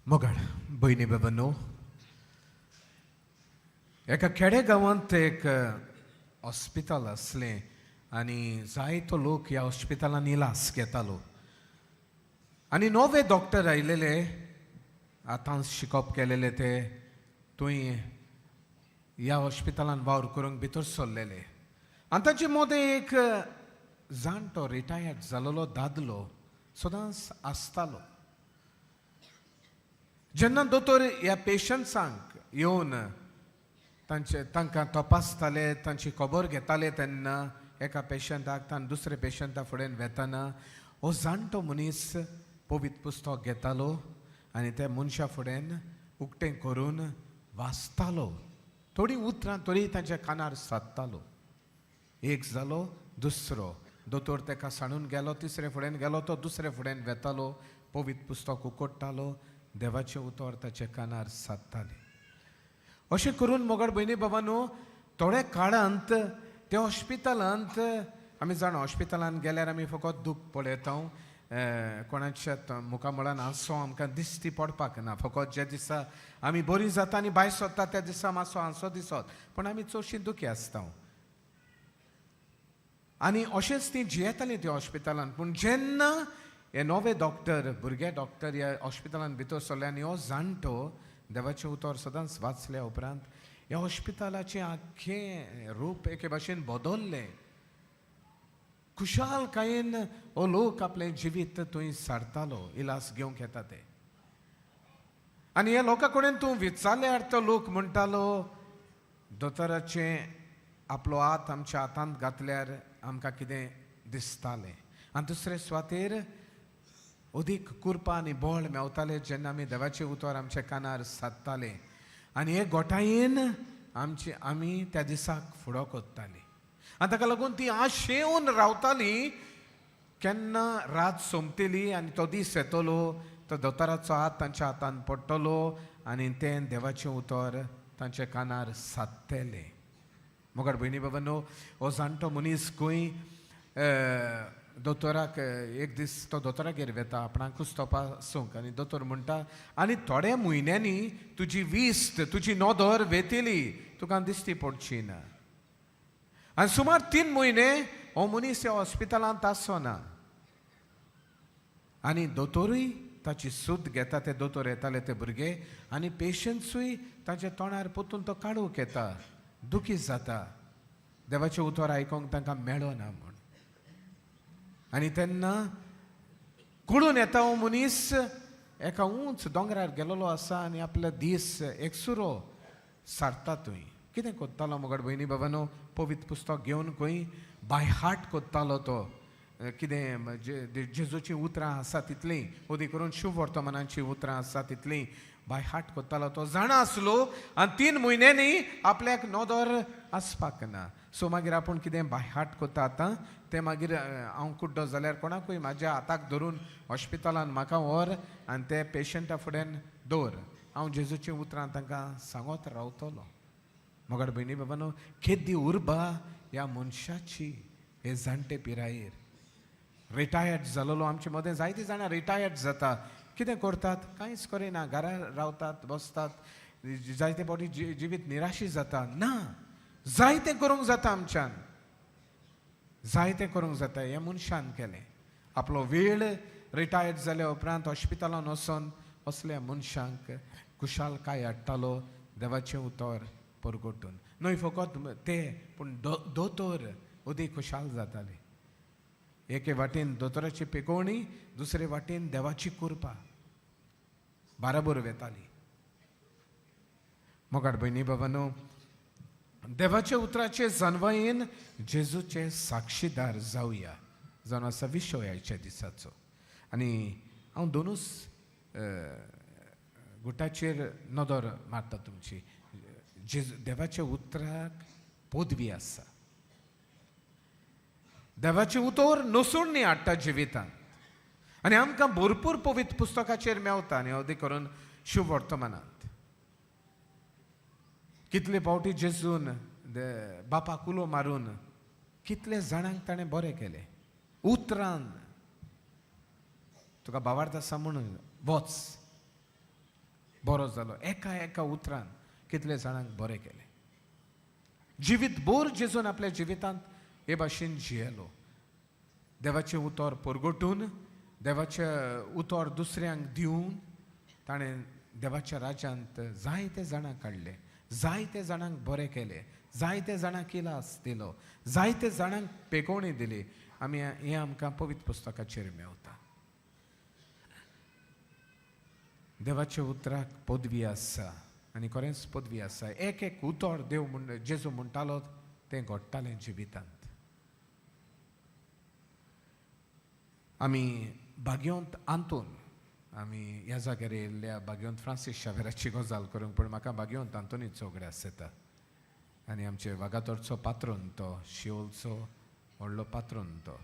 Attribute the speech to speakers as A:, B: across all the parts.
A: मोगाळ भयणी बाबांनो, एका खेडे गांवांत एक हॉस्पिटल असलें आनी जायतो लोक ह्या हॉस्पिटलान इलाज घेतालो. आनी नवे डॉक्टर आयलेले, आतां शिकप केलेले ते थंय ह्या हॉस्पिटलान वावर करूंक भितर सरलेले. आनी ताचे मदें एक जाणटो रिटायर्ड जाल्लो दादलो सदांच आसतालो. जेन्ना दोतोर ह्या पेशंट्सांक येवन तांकां तपासताले, तांची खबर घेताले, तेन्ना एका पेशंटाक ताण दुसरे पेशंटा फुडें वेतना हो जाणटो मनीस पवित्र पुस्तक घेतालो आनी त्या मनशा फुडें उक्तें करून वाचतालो. थोडीं उतरां तरी तांच्या कानार सादतालो. एक जालो, दुसरो दोतोर ताका सांडून गेलो, तिसरे फुडें गेलो, तो दुसरे फुडें वेतालो, पवित्र पुस्तक उकडटालो, देवाचें उतर ताच्या कानार सादतालें. अशें करून मोगाळ भयणी बाबांनो, थोड्या काळांत त्या हॉस्पिटलांत आमी जाणा हॉस्पिटलांत गेल्यार आमी फकत दूख पळयता, कोणाच्या मुखामळान हांसो आमकां दिश्टी पडपाक ना. फकत जे दिसा आमी बरीं जाता आनी भायर सरता त्या दिसा मातसो हांसो दिसत, पूण आमी चडशीं दुखी आसता. आनी अशेंच तीं जियेतालीं त्या हॉस्पिटलांत. पूण जेन्ना हे नवे डॉक्टर, भुरगे डॉक्टर ह्या हॉस्पिटलांत भितर सरले आनी हो जाणटो देवाचें उतर सदांच वाचल्या उपरांत ह्या हॉस्पिटलाचें आख्खें रूप एके भाशेन बदल्लें. खुशालकायेन हो लोक आपलें जिवीत थंय सारतालो, इलाज घेवंक येता ते. आनी ह्या लोकां कडेन तूं विचारल्यार तो लोक म्हणटालो, दोतोराचें आपलो हात आमच्या हातांत घातल्यार आमकां कितें दिसतालें. आनी दुसरे सुवातेर अदीक कृपा आनी बळ मेवताले जेन्ना आमी देवाचें उतर आमच्या कानार सादताले. आनी हे गोठायेन आमी त्या दिसाक फुडो कोत्तालीं. आनी ताका लागून ती आशेवन रावतालीं केन्ना रात सोंपतली आनी तो दीस येतलो, तो दोतोराचो हात तांच्या हातान पडटलो आनी तें देवाचें उतर तांच्या कानार सादतलें. मोगाळ भयणी बाबांनो, हो जाणटो मनीस खंय दोतोराक एक दीस तो दोतोरागेर वेता आपणाकूच तपासूंक. आनी दोतोर म्हणटा, आनी थोड्या म्हयन्यांनी तुजी विस्त, तुजी नोदर वेतली, तुका दिश्टी पडची ना. आनी सुमार 3 म्हयने हो मनीस ह्या हॉस्पिटलांत आसना. आनी दोतोरूय ताची सूद घेता, ते दोतोर येताले ते भुरगे, आनी पेशंट्सूय ताच्या तोंडार पोतून तो काडूंक येता, दुखी जाता, देवाचें उतर आयकोंक तांकां मेळना म्हूण. आनी तेन्ना कळून येता हो मनीस एका उंच दोंगरार गेलोलो आसा आनी आपले दीस एकसुरो सारता थंय. कितें कोत्तालो मोगाळ भयणी बाबांनो, पवित्र पुस्तक घेवन खंय बाय हार्ट कोत्तालो तो. कितें जेजूचीं उतरां आसा तितलीं, ओदी करून शुभ वर्तमानांचीं उतरां आसा तितलीं बाय हार्ट कोत्तालो तो. जाणा आसलो आनी 3 म्हयन्यांनी आपल्याक नोदर आसपाक ना. सो मागीर आपूण कितें बाय हार्ट कोत्ता आतां तें मागीर हांव कुड्डो जाल्यार कोणाकूय म्हाज्या हाताक धरून हॉस्पिटलान म्हाका व्हर आनी ते पेशंटा फुडें दवर, हांव जेजूचीं उतरां तांकां सांगत रावतलो. मोगाळ भयणी बाबांनो, केदी उर्बा ह्या मनशाची हे जाणटे पिरायेर. रिटायर्ड जालोलो आमचे मदें जायतीं जाणां रिटायर्ड जाता. कितें करतात? कांयच करिना, घरा रावतात, बसतात, जायते फावटी जिवीत निराशी जाता. ना, जायतें करूंक जाता आमच्यान, जायतें करूंक जाता. हे मनशान केलें. आपलो वेळ रिटायर्ड जाल्या उपरांत हॉस्पिटलान वचोन असल्या मनशांक खुशालकाय हाडटालो देवाचें उतर परगटून. न्हय फकत ते, पूण दोतोर अदीक खुशाल जाताले. एके वाटेन दोतोराची पिकोवणी, दुसरे वाटेन देवाची कृपा बाराबर वेताली. मोगाळ भयणी बाबांनो, देवाच्या उतराचे जानवायेन जेजूचे साक्षीदार जावया जावन आसा विशय आयच्या दिसाचो. आनी हांव दोनूच गुटाचेर नदर मारता तुमची. देवाच्या उतराक पदवी आसा. देवाचें उतर नसूण हाडटा जिवितांत. आनी आमकां भरपूर पवित्र पुस्तकाचेर मेवता. आनी अदी करून शुभ वर्तमानांत कितले फावटी जेजून बापाक उलो मारून कितले जाणांक ताणें बरें केलें. उतरान तुका भावार्थ आसा म्हणून वच, बरो जालो. एका एका उतरान कितले जाणांक बरें केलें. जिवीत भर जेजून आपल्या जिवितांत हे भाशेन जियेलो. देवाचें उतर परगटून, देवाचें उतर दुसऱ्यांक दिवन ताणें देवाच्या राज्यांत जायते जाणांक काडले, जायते जाणांक बरें केलें, जायते जाणांक इलाज दिलो, जायते जाणांक पेकोवणी दिली. हें आमकां पवित्र पुस्तकाचेर मेवता. देवाच्या उतराक पदवी आसा आनी खरेंच पदवी आसा. एक एक उतर देव जेजू म्हणटालो तें घडटालें जिवितांत. आमी भाग्यवंत आंतून आमी ह्या जाग्यार येयल्ल्या भाग्यवंत फ्रांसीस शावेराची गजाल करूंक, पूण म्हाका भाग्यवंत आंतोनीचो उगडास येता. आनी आमचे वागातोरचो पात्रोन तो, शिवोलचो व्हडलो पात्रोन तो,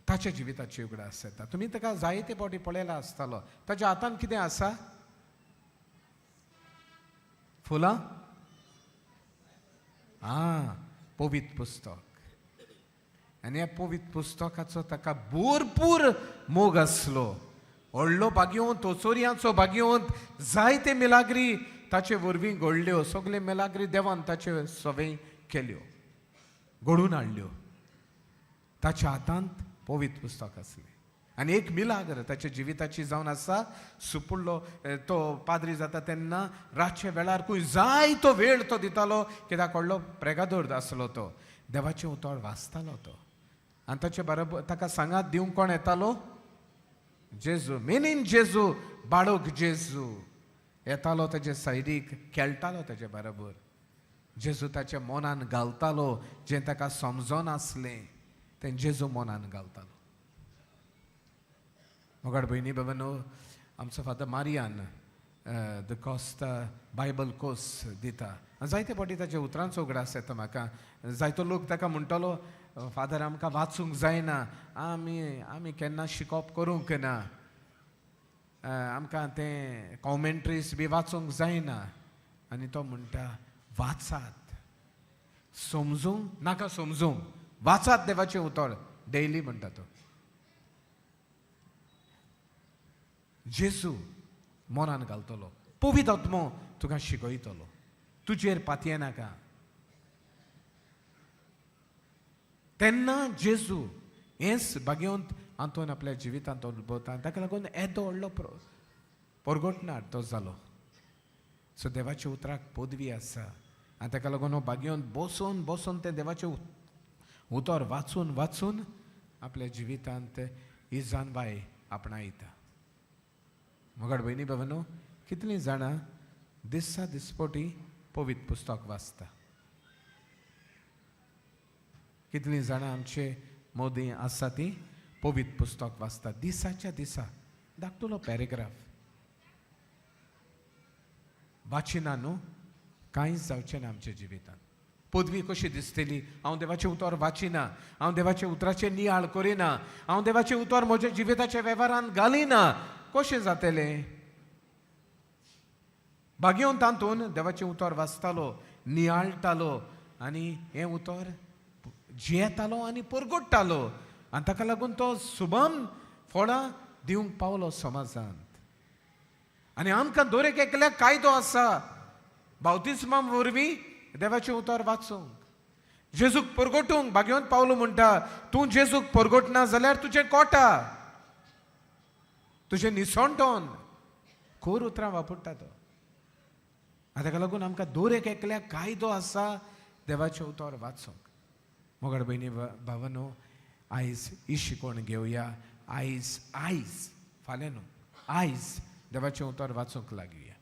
A: ताच्या जिविताची उगडास येता. तुमी ताका जायते फावटी पळयला आसतलो. ताच्या हातान कितें आसा? फुलां? पवित्र पुस्तक. आनी ह्या पवित्र पुस्तकाचो ताका भरपूर मोग आसलो. व्हडलो भाग्यवंत, ओचोरयांचो भाग्यवंत, जायते मिलाग्री ताचे वरवीं घडल्यो. सगळे मिलाग्री देवान ताचे सवय केल्यो, घडून हाडल्यो. ताच्या हातांत पवित्र पुस्तक आसलें. आनी एक मिलाग्र ताच्या जिविताची जावन आसा. सुपुल्लो तो पाद्री जाता तेन्ना रातचे वेळार खंय जाय तो वेळ तो दितालो, कित्याक व्हडलो प्रेगादोर आसलो तो. देवाचें उतर वाचतालो तो. आनी ताचे बरोबर ताका सांगात दिवंक कोण येतालो? जेजू, मेनीन जेजू, बाळक जेजू येतालो ताचे सायडीक, खेळटालो ताचे बरोबर. जेजू ताच्या मनान घालतालो. जें ताका समजोन आसलें तें जेजू मनान घालतालो. मोगाड भयणी बाबांनो, आमचो father Marian da Costa Bible course दिता. जायते फावटी ताच्या उतरांचो उगडास येता म्हाका. जायतो लोक ताका म्हणटलो, फादर आमकां वाचूंक जायना, आमी केन्ना शिकोवप करूंक ना, आमकां तें कॉमेंट्रीज बी वाचूंक जायना. आनी तो म्हणटा, वाचात, समजूंक नाका समजूंक, वाचात देवाचें उतर डेली म्हणटा तो. जेजू मनान घालतलो, पवित्र आत्मो तुका शिकयतलो, तुजेर पातये नाका. तेन्ना जेजू हेंच भाग्यवंत आंतोन आपल्या जिवितांत अनुभवता. ताका लागून येदो व्हडलो परगटणार तो जालो. सो देवाच्या उतराक पदवी आसा. आनी ताका लागून हो भाग्यवंत बसून बसून तें देवाचें उतर वाचून वाचून आपल्या जिवितांत ही जानवाय आपणायता. मोगाड भयणी बाबांनो, कितलीं जाणां दिसा दिसपोटी पवित्र पुस्तक वाचता? कितलीं जाणां आमचे मोदी आसा ती पवित्र पुस्तक वाचता? दिसाच्या दिसा धाकटुलो पॅरेग्राफ वाचिना न्हू, कांयच जावचें ना आमच्या जिवितांत. पदवी कशी दिसतली? हांव देवाचें उतर वाचिना, हांव देवाच्या उतराचें नियाळ करिना, हांव देवाचें उतर म्हज्या जिविताच्या वेव्हारांत घालिना, कशें जातलें? भाग्यवंत तातूंत देवाचें उतर वाचतालो, नियाळटालो आनी हें उतर जियेतालो आनी परगडटालो. आनी ताका लागून तो शुभम फळां दिवंक पावलो समाजांत. आनी आमकां दर एकल्याक कायदो आसा बावतिस्मा वरवीं देवाचें उतर वाचूंक, जेजूक परगटूंक. भाग्यवंत पावलो म्हणटा, तूं जेजूक परगटना जाल्यार तुजें कोटा, तुजें निसणटोन खोर उतरां वापरता तो. ताका लागून आमकां दर एकल्याक कायदो आसा देवाचें उतर वाचूंक. मोगाड भयणी भावांनो, आयज ही शिकवण घेवया. आयज फाल्यां न्हू, आयज देवाचें उतर वाचूंक लागया.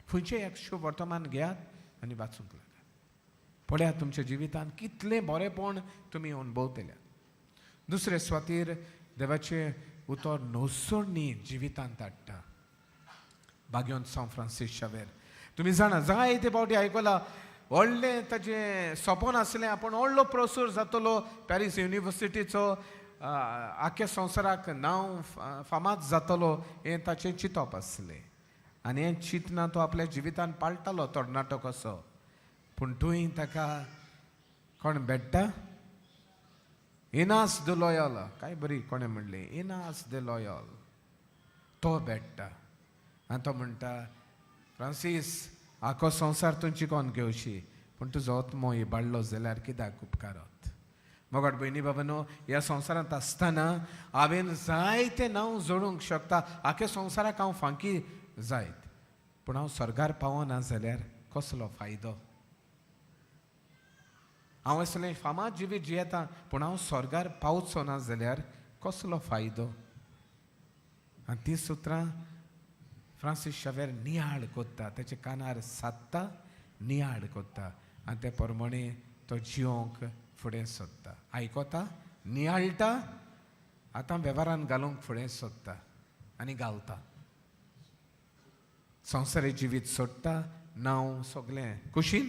A: खंयचें एक शुभ वर्तमान घेयात आनी वाचूंक लागात. पळयात तुमच्या जिवितांत कितलें बरेंपण तुमी अणभवतल्या. दुसरे स्वातीर देवाचें उतर नोसोडणी जिवितांत हाडटा. भाग्यवंत सांव फ्रांसीस शावेर, तुमी जाणा जायते फावटी आयकलां, व्हडलें ताजें सपन आसलें, आपूण व्हडलो प्रोफेसर जातलो, पॅरीस युनिवर्सिटीचो, आख्या संवसाराक नांव फामाद जातलो, हें ताचें चिंतप आसलें. आनी हें चिंतना तो आपल्या जिवितांत पाळटालो तरणाटो कसो. पूण थंय ताका कोण भेट्टा? इनास द लॉयल. काय बरी कोणें म्हणलें, इनास द लॉयल. तो भेटता आनी तो म्हणटा फ्रांसीस आखो संवसार तूं जिखोन घेवशी पूण तुजो आत्मो इबाडलो जाल्यार कित्याक उपकारत. मोगाट भयणी बाबांनो, ह्या संवसारांत आसतना हांवें जायते नांव जोडूंक शकता, आख्या संवसाराक हांव फांकी जायत, पूण हांव स्वर्गार पावना जाल्यार कसलो फायदो. हांव असलें फामाद जिवीत जियेतां पूण हांव स्वर्गार पावचो ना जाल्यार कसलो फायदो. आनी तीं सुत्रां फ्रांसीस शावेर नियाळ कोत्ता, तेच्या कानार सादता, नियाळ कोत्ता आनी ते प्रमाणे तो जियोंक फुडें सोदता. आयकोता, नियाळटा, आतां वेव्हारान घालूंक फुडें सोदता आनी घालता. संवसारी जिवीत सोडटा, नांव सगळें कुशीन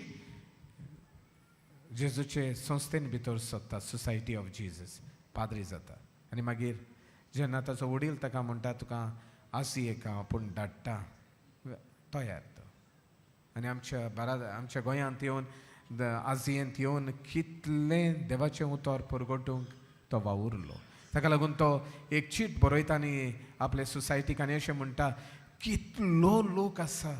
A: जेजूचे संस्थेन भितर सोदता, सोसायटी ऑफ जीजस, पाद्री जाता. आनी मागीर जेन्ना ताचो वडील ताका म्हणटा तुका आसियेक हांव आपूण धाडटा, तयार तो. आनी आमच्या गोंयांत येवन आजियेंत येवन कितलें देवाचें उतर परगटूंक तो वावुरलो. ताका लागून तो एक चीट बरयता आनी आपले सोसायटीक आनी अशें म्हणटा, कितलो लोक आसा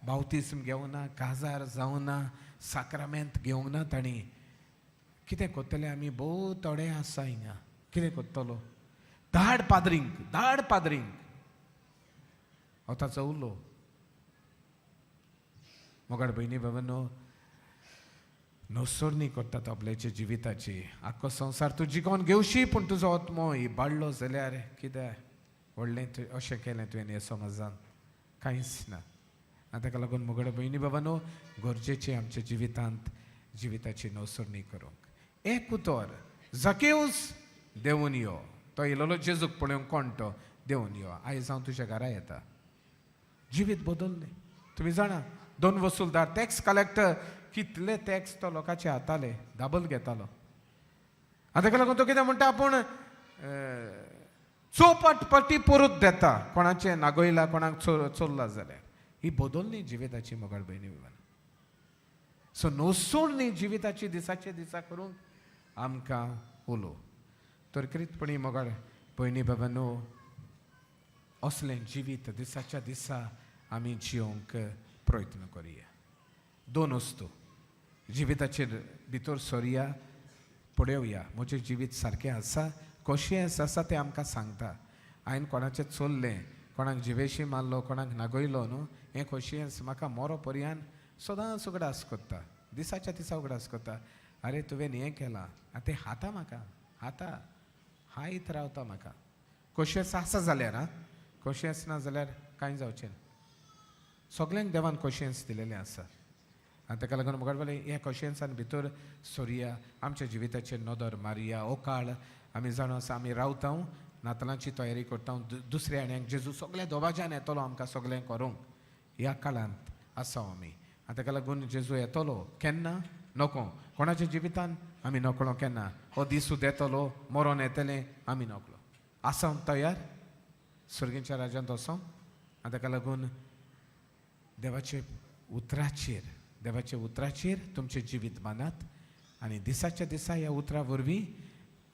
A: बावतिस्म घेवना, काजार जावना, साक्रामेंत घेवंक ना तांणी. कितें कोत्तले आमी? भोव थोडे आसा हिंगा. कितें कोत्तलो? धाड पाद्रींक, धाड पाद्रींक. हो ताचो उलो. मोगाड भयणी बाबांनो, नोसोडणी कोत्तात आपल्याच्या जिविताची. आख्खो संवसार तूं जिखोन घेवशी पूण तुजो आत्मो इबाडलो जाल्यार कितें व्हडलें अशें केलें तुवें ह्या समाजान? कांयच ना. आनी ताका लागून मोगाड भयणी बाबांनो, गरजेचें आमच्या जिवितांत जिविताची नोसोडणी करूंक. एक उतर, झकेऊस देंवून यो. तो येयलोलो जेजूक पळोवंक कोण तो? देंवून यो. आयज हांव तुज्या घरा येता. जिवीत बदल्लें. तुमी जाणा, 2 वसूलदार, टॅक्स कलेक्टर, कितले टॅक्स तो लोकांचे हाताले, दाबल घेतालो. आनी ताका लागून तो कितें म्हणटा, आपूण चौपट पटी परत देता कोणाचें नागोयला, कोणाक चोरला जाल्यार. ही बदल्ली जिविताची मोगाळ भयणी बाबांनो. सो नोसोडणी जिविताची दिसाचे दिसा करूंक आमकां उलो. तरकरीतपणी मोगाळ भयणी बाबांनो, असलें जिवीत दिसाच्या दिसा आमी जियोंक प्रयत्न करुया. 2 वस्तू जिविताचेर भितर सरया, पळोवया म्हजें जिवीत सारकें आसा, कशें आसा तें आमकां सांगता. हांवें कोणाचें चोरलें, कोणाक जिवेशी मारलो, कोणाक नागयलो न्हू, हें खोशयेंस म्हाका मरो पर्यान सदांच उगडास कोत्ता, दिसाच्या दिसा उगडास कोत्ता. अरे तुवें हें केलां, आतां तें हाता म्हाका, हाता हायत रावता म्हाका. खोशयेंस आसा जाल्यार, खोशयेंस ना जाल्यार कांय जावचें ना. सगल्यांक देवान खोशयेंस दिलेलें आसा. आनी ताका लागून मुखार वयले ह्या खोशयेंसान भितर सरया, आमच्या जिविताचेर नदर मारया. हो काळ आमी जाणो आसा, आमी रावता, नातलांची तयारी करता, दुसऱ्या आण्याक जेजू सगळ्या दोबाज्यान येतलो आमकां सगळें करूंक. ह्या काळांत आसा आमी. आनी ताका लागून जेजू येतलो केन्ना? नोको. कोणाच्या जिवितान आमी नकळो केन्ना. हो दीस येतलो, मरण येतलें, आमी नकळो. आसा तयार सर्गीच्या राज्यांत वचोंक. आनी ताका लागून देवाचे उतराचेर तुमचें जिवीत बांदात आनी दिसाच्या दिसा ह्या उतरा वरवीं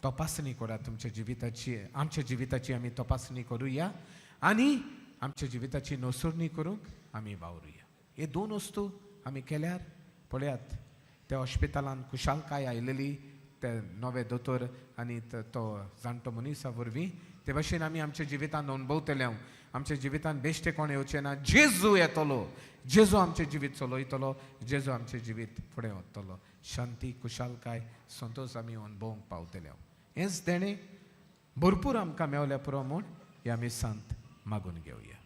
A: तपासणी करात तुमच्या जिविताची. आमच्या जिविताची आमी तपासणी करुया आनी आमच्या जिविताची नोसोडणी करूंक आमी वावरुया. हे 2 वस्तू आमी केल्यार पळयात, त्या हॉस्पिटलान कुशालकाय आयलेली, ते नवे दोतोर आनी तो जाणटो मनीसा वरवीं, ते भाशेन आमी आमच्या जिवितान अणभवतले. आमच्या जिवितान बेश्टे कोण येवचे ना. जेजू येतलो, जेजू आमचें जिवीत चलयतलो, जेजू आमचें जिवीत फुडें व्हरतलो. शांती, कुशालकाय, संतोश आमी अणभवूंक पावतले. हेंच देणें भरपूर आमकां मेवल्या पुरो म्हूण ह्या मिसांत मागून घेवया.